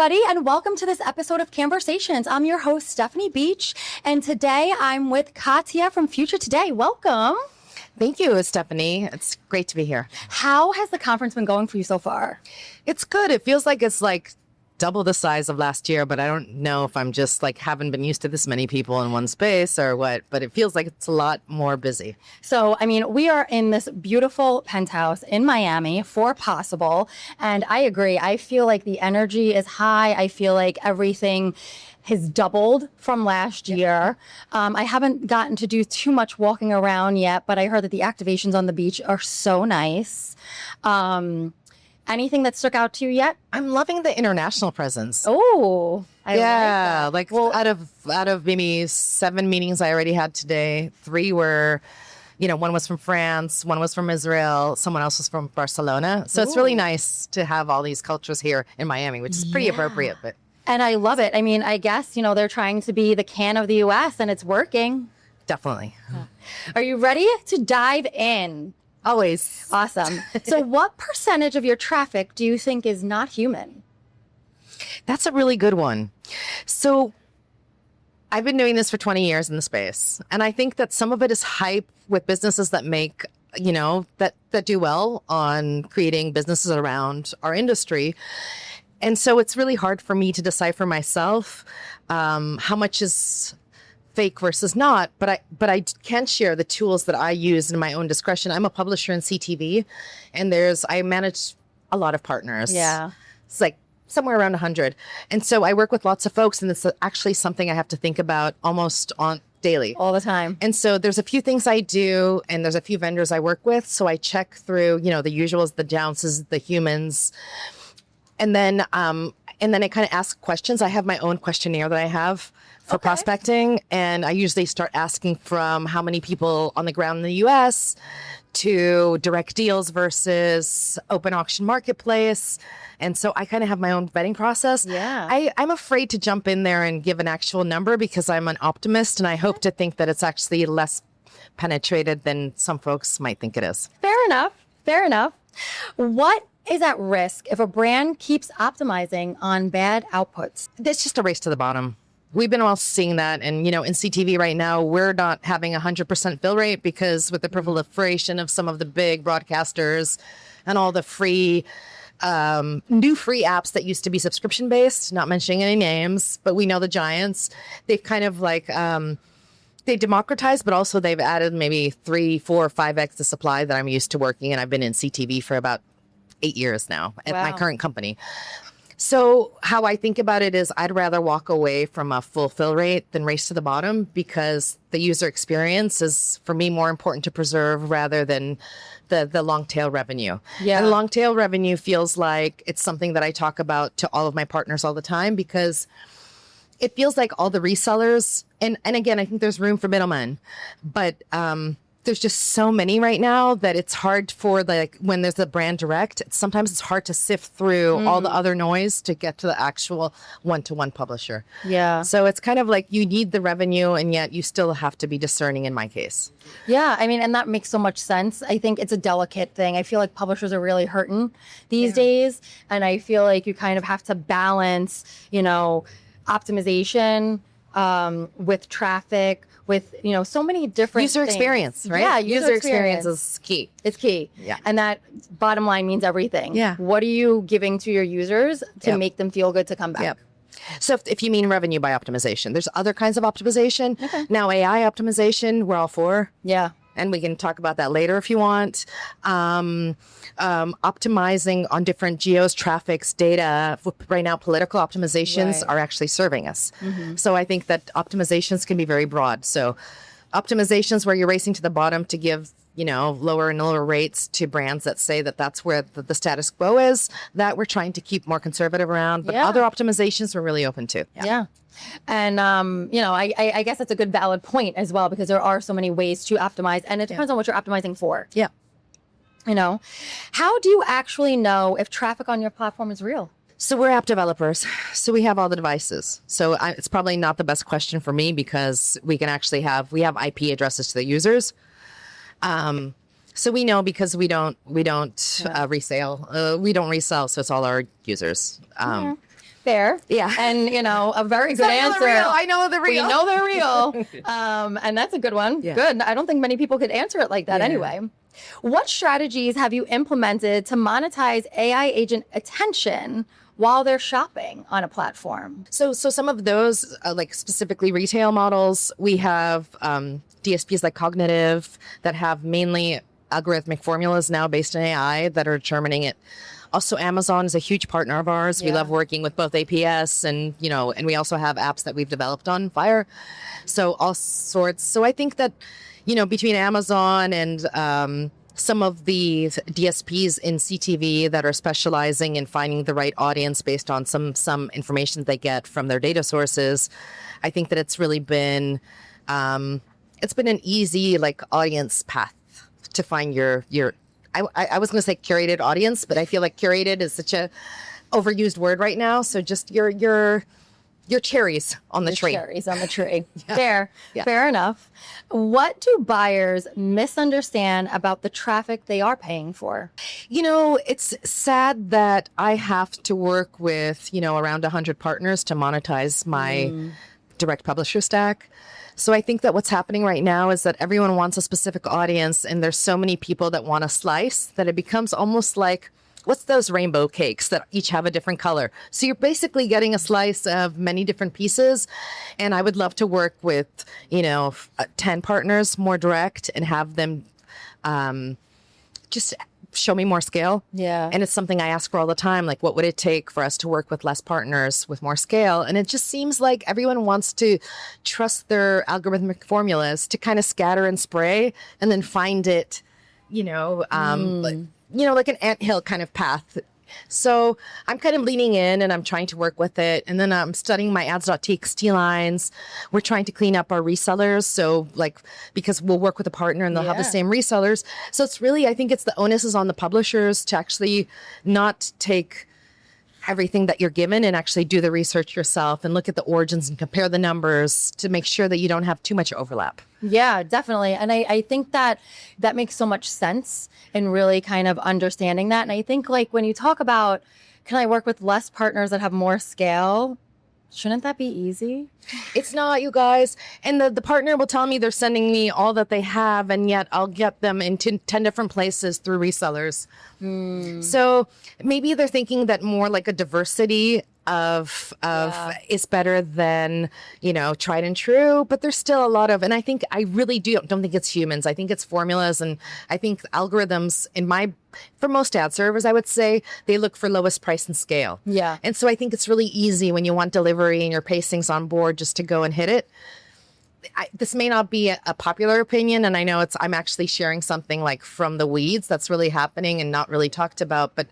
everybody, and welcome to this episode of Cannesversations. I'm your host, Stephanie Beach, and today I'm with Katya from Future Today. Welcome. Thank you, Stephanie. It's great to be here. How has the conference been going for you so far? It's good. It feels like it's like double the size of last year, but I don't know if I'm just like haven't been used to this many people in one space or what, but it feels like it's a lot more busy. So, I mean, we are in this beautiful penthouse in Miami for Possible, and I agree. I feel like the energy is high. I feel like everything has doubled from last year. I haven't gotten to do too much walking around yet, but I heard that the activations on the beach are so nice. Anything that stuck out to you yet? I'm loving the international presence. Oh, I like well, out of maybe 7 meetings I already had today, 3 were, one was from France, one was from Israel, someone else was from Barcelona. So It's really nice to have all these cultures here in Miami, which is pretty appropriate. But and I love it. I mean, I guess, they're trying to be the Cannes of the US and it's working. Definitely. Are you ready to dive in? Always. Awesome. So what percentage of your traffic do you think is not human? That's a really good one. So I've been doing this for 20 years in the space. And I think that some of it is hype with businesses that make, that do well on creating businesses around our industry. And so it's really hard for me to decipher myself how much is fake versus not, but I can share the tools that I use in my own discretion. I'm a publisher in CTV, and I manage a lot of partners. Yeah. It's like somewhere around 100. And so I work with lots of folks, and it's actually something I have to think about almost on daily. All the time. And so there's a few things I do, and there's a few vendors I work with. So I check through, the usuals, the Jounces, the Humans. And then I kind of ask questions. I have my own questionnaire that I have for prospecting. And I usually start asking from how many people on the ground in the US to direct deals versus open auction marketplace. And so I kind of have my own vetting process. Yeah. I'm afraid to jump in there and give an actual number because I'm an optimist. And I hope to think that it's actually less penetrated than some folks might think it is. Fair enough. What is at risk if a brand keeps optimizing on bad outputs? It's just a race to the bottom. We've been all seeing that. And, in CTV right now, we're not having 100% fill rate because with the proliferation of some of the big broadcasters and all the new free apps that used to be subscription based, not mentioning any names, but we know the giants, they've kind of like, they democratized, but also they've added maybe 3, 4, 5x the supply that I'm used to working. And I've been in CTV for about 8 years now at my current company. So how I think about it is I'd rather walk away from a full fill rate than race to the bottom because the user experience is, for me, more important to preserve rather than the long tail revenue. Yeah. And long tail revenue feels like it's something that I talk about to all of my partners all the time because it feels like all the resellers, and again, I think there's room for middlemen, but there's just so many right now that it's hard for when there's a brand direct, sometimes it's hard to sift through all the other noise to get to the actual one-to-one publisher. Yeah. So it's kind of like you need the revenue and yet you still have to be discerning in my case. Yeah, I mean, and that makes so much sense. I think it's a delicate thing. I feel like publishers are really hurting these days. And I feel like you kind of have to balance, optimization with traffic, with so many different user things. Experience, right? Yeah, user experience is key. It's key. Yeah. And that bottom line means everything. Yeah. What are you giving to your users to make them feel good to come back? Yep. So if you mean revenue by optimization, there's other kinds of optimization. Okay. Now AI optimization, we're all for. Yeah. And we can talk about that later if you want. Optimizing on different geos, traffics, data. Right now, political optimizations are actually serving us. Mm-hmm. So I think that optimizations can be very broad. So optimizations where you're racing to the bottom to give lower and lower rates to brands that say that that's where the status quo is, that we're trying to keep more conservative around. But other optimizations we're really open to. Yeah. And, I guess that's a good valid point as well, because there are so many ways to optimize and it depends on what you're optimizing for. Yeah. How do you actually know if traffic on your platform is real? So we're app developers. So we have all the devices. So it's probably not the best question for me because we can actually we have IP addresses to the users. So we know because we don't resale. We don't resell. So it's all our users. Fair. Yeah. And, a very good answer. I know the real. We know they're real. And that's a good one. Yeah. Good. I don't think many people could answer it like that anyway. What strategies have you implemented to monetize AI agent attention while they're shopping on a platform? So some of those, like specifically retail models, we have DSPs like Cognitive that have mainly algorithmic formulas now based on AI that are determining it. Also, Amazon is a huge partner of ours. We love working with both APS and, and we also have apps that we've developed on Fire. So all sorts. So I think that, between Amazon and some of the DSPs in CTV that are specializing in finding the right audience based on some information they get from their data sources, I think that it's really been, it's been an easy audience path to find your I was going to say curated audience, but I feel like curated is such a overused word right now. So just your cherries on the tree. Cherries on the tree. Fair enough. What do buyers misunderstand about the traffic they are paying for? It's sad that I have to work with, around 100 partners to monetize my direct publisher stack. So I think that what's happening right now is that everyone wants a specific audience and there's so many people that want a slice that it becomes almost like, what's those rainbow cakes that each have a different color? So you're basically getting a slice of many different pieces. And I would love to work with, 10 partners more direct and have them just show me more scale. Yeah. And it's something I ask for all the time. Like, what would it take for us to work with less partners with more scale? And it just seems like everyone wants to trust their algorithmic formulas to kind of scatter and spray and then find it, like an anthill kind of path. So I'm kind of leaning in and I'm trying to work with it. And then I'm studying my ads.txt lines. We're trying to clean up our resellers. So because we'll work with a partner and they'll have the same resellers. So it's really, I think the onus is on the publishers to actually not take everything that you're given and actually do the research yourself and look at the origins and compare the numbers to make sure that you don't have too much overlap. Yeah, definitely. And I think that makes so much sense in really kind of understanding that. And I think when you talk about, can I work with less partners that have more scale? Shouldn't that be easy? It's not, you guys. And the partner will tell me they're sending me all that they have, and yet I'll get them into 10 different places through resellers. So maybe they're thinking that more like a diversity of is better than, tried and true, but there's still a lot of, and I think I really don't think it's humans. I think it's formulas, and I think algorithms for most ad servers, I would say they look for lowest price and scale. Yeah. And so I think it's really easy when you want delivery and your pacing's on board just to go and hit it. This may not be a popular opinion, and I know I'm actually sharing something from the weeds that's really happening and not really talked about, but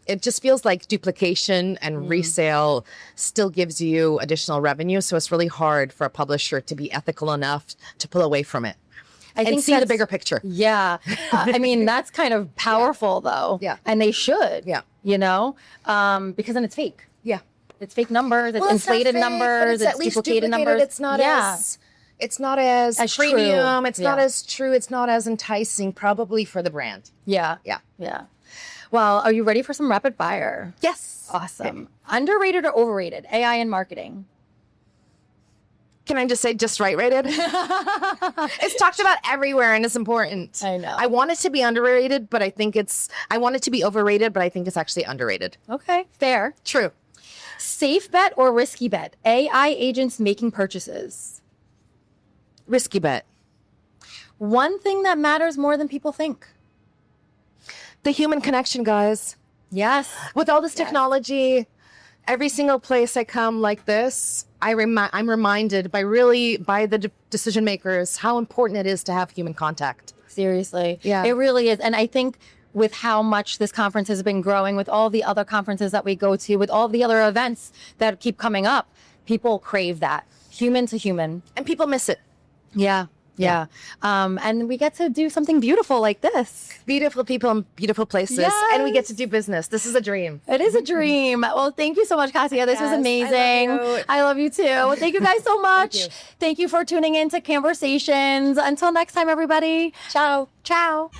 it just feels like duplication and resale still gives you additional revenue. So it's really hard for a publisher to be ethical enough to pull away from it. I think see the bigger picture. Yeah. That's kind of powerful though. Yeah. And they should. Yeah. Because then it's fake. Yeah. It's fake numbers. It's inflated numbers. It's duplicated numbers. It's not as premium. True. It's not as true. It's not as enticing probably for the brand. Yeah. Yeah. Yeah. Well, are you ready for some rapid fire? Yes. Awesome. Underrated or overrated AI in marketing? Can I just say just right-rated? It's talked about everywhere and it's important. I know. I want it to be underrated, but I want it to be overrated, but I think it's actually underrated. Okay, fair. True. Safe bet or risky bet? AI agents making purchases. Risky bet. One thing that matters more than people think. The human connection, guys. Yes. With all this technology, every single place I come like this, I'm reminded by the decision makers how important it is to have human contact. Seriously. Yeah. It really is. And I think with how much this conference has been growing, with all the other conferences that we go to, with all the other events that keep coming up, people crave that. Human to human. And people miss it. Yeah. Yeah. And we get to do something beautiful like this. Beautiful people in beautiful places. Yes. And we get to do business. This is a dream. It is a dream. Well, thank you so much, Katya. This was amazing. I love you too. Well, thank you guys so much. Thank you for tuning in to Cannesversations. Until next time, everybody. Ciao. Ciao.